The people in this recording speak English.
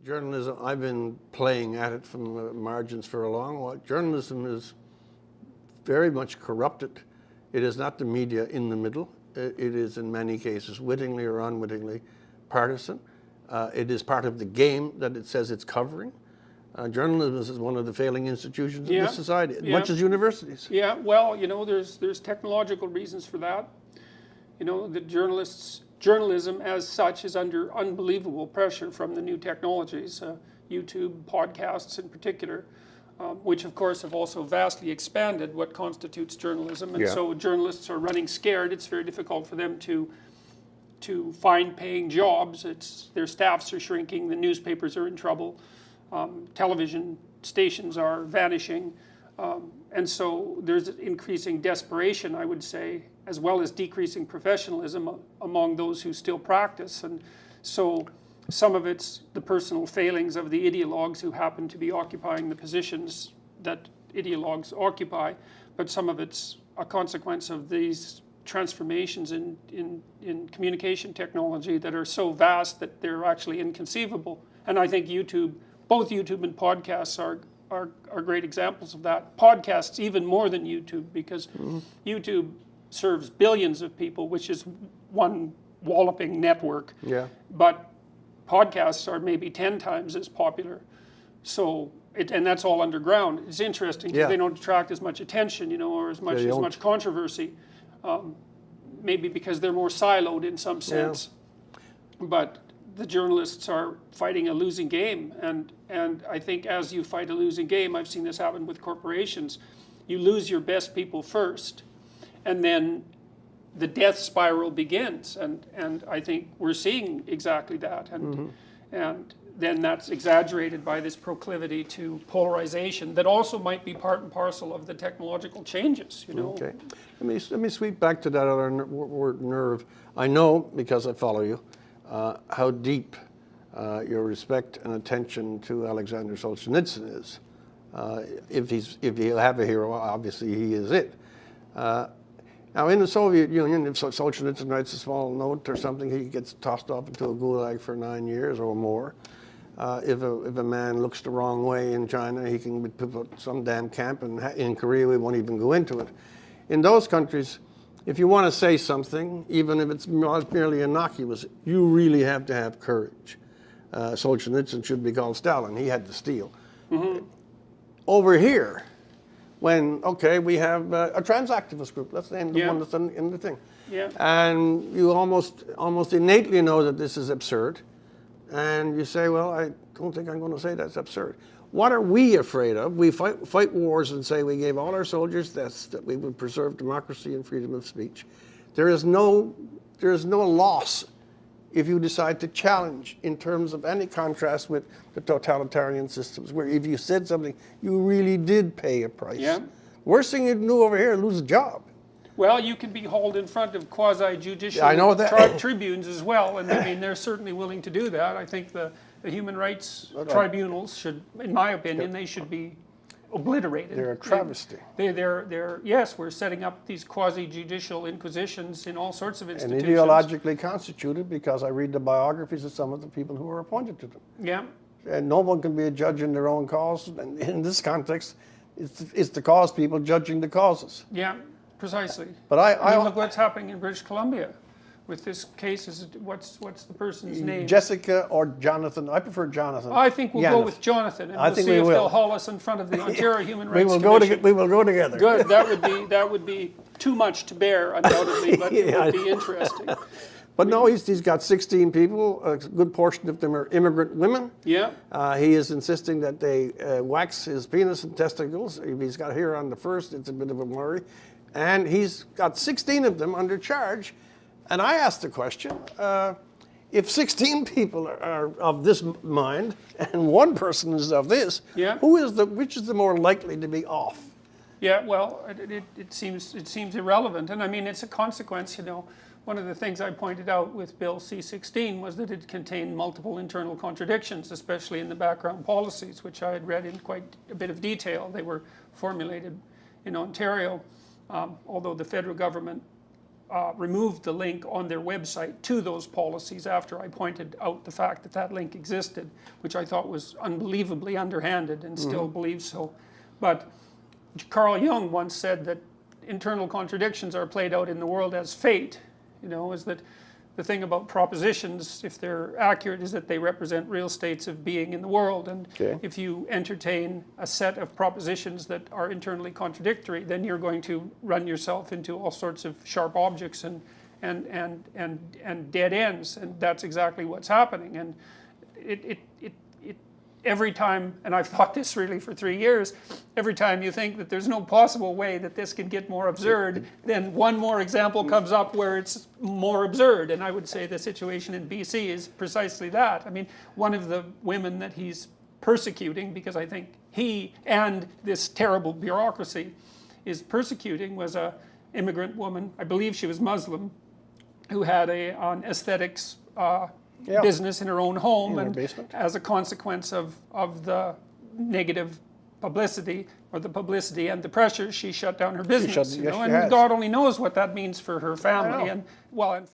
Journalism, I've been playing at it from the margins for a long while. Journalism is very much corrupted. It is not the media in the middle. It is in many cases, wittingly or unwittingly, partisan. It is part of the game that it says it's covering. Journalism is one of the failing institutions in this society, as much as universities. Yeah, well, there's technological reasons for that. The journalism as such is under unbelievable pressure from the new technologies, YouTube, podcasts in particular, which of course have also vastly expanded what constitutes journalism. And so journalists are running scared. It's very difficult for them to find paying jobs. Their staffs are shrinking. The newspapers are in trouble. Television stations are vanishing. And so there's increasing desperation, I would say, as well as decreasing professionalism among those who still practice. And so some of it's the personal failings of the ideologues who happen to be occupying the positions that ideologues occupy, but some of it's a consequence of these transformations in communication technology that are so vast that they're actually inconceivable. And I think both YouTube and podcasts are great examples of that. Podcasts even more than YouTube, because YouTube serves billions of people, which is one walloping network. Yeah. But podcasts are maybe 10 times as popular. So and that's all underground. It's interesting because they don't attract as much attention, or as much controversy. Maybe because they're more siloed in some sense. But the journalists are fighting a losing game, and I think as you fight a losing game, I've seen this happen with corporations, you lose your best people first, and then the death spiral begins, and I think we're seeing exactly that, and then that's exaggerated by this proclivity to polarization that also might be part and parcel of the technological changes. Okay, let me sweep back to that other word, nerve. I know, because I follow you, how deep your respect and attention to Alexander Solzhenitsyn is. If he'll have a hero, obviously he is it. Now in the Soviet Union, if Solzhenitsyn writes a small note or something, he gets tossed off into a gulag for 9 years or more. If a man looks the wrong way in China, he can be put in some damn camp, and in Korea we won't even go into it. In those countries, if you want to say something, even if it's merely innocuous, you really have to have courage. Solzhenitsyn should be called Stalin. He had to steal. Over here, we have a trans activist group. Let's name the one that's in the thing. And you almost innately know that this is absurd. And you say, well, I don't think I'm going to say that's absurd. What are we afraid of? We fight wars and say we gave all our soldiers deaths, that we would preserve democracy and freedom of speech. There is no loss if you decide to challenge in terms of any contrast with the totalitarian systems, where if you said something, you really did pay a price. Worst thing you can do over here is lose a job. Well, you can be hauled in front of quasi-judicial tribunes as well, and I mean, they're certainly willing to do that. I think the human rights tribunals should, in my opinion, they should be obliterated. They're a travesty. Yes, we're setting up these quasi-judicial inquisitions in all sorts of institutions. And ideologically constituted, because I read the biographies of some of the people who are appointed to them. Yeah. And no one can be a judge in their own cause. And in this context, it's the cause people judging the causes. Yeah. Precisely. But I look what's happening in British Columbia with this case. What's the person's name? Jessica or Jonathan? I prefer Jonathan. I think we'll go with Jonathan, and we'll see if they'll haul us in front of the Ontario Human Rights Commission. We will go together. Good. That would be too much to bear, undoubtedly, but it would be interesting. But no, he's got 16 people. A good portion of them are immigrant women. Yeah. He is insisting that they wax his penis and testicles. If he's got hair on the first, it's a bit of a worry. And he's got 16 of them under charge. And I asked the question, if 16 people are of this mind and one person is of this, which is the more likely to be off? Yeah, well, it seems irrelevant. And I mean, it's a consequence, One of the things I pointed out with Bill C-16 was that it contained multiple internal contradictions, especially in the background policies, which I had read in quite a bit of detail. They were formulated in Ontario. Although the federal government removed the link on their website to those policies after I pointed out the fact that that link existed, which I thought was unbelievably underhanded and still believe so. But Carl Jung once said that internal contradictions are played out in the world as fate, is that the thing about propositions, if they're accurate, is that they represent real states of being in the world. And if you entertain a set of propositions that are internally contradictory, then you're going to run yourself into all sorts of sharp objects and dead ends. And that's exactly what's happening. And it every time, and I've thought this really for 3 years, every time you think that there's no possible way that this can get more absurd, then one more example comes up where it's more absurd. And I would say the situation in BC is precisely that. I mean, one of the women that he's persecuting, because I think he and this terrible bureaucracy is persecuting, was an immigrant woman, I believe she was Muslim, who had an aesthetics business in her own home, and as a consequence of the negative publicity, or the publicity and the pressure, she shut down her business. And God only knows what that means for her family. And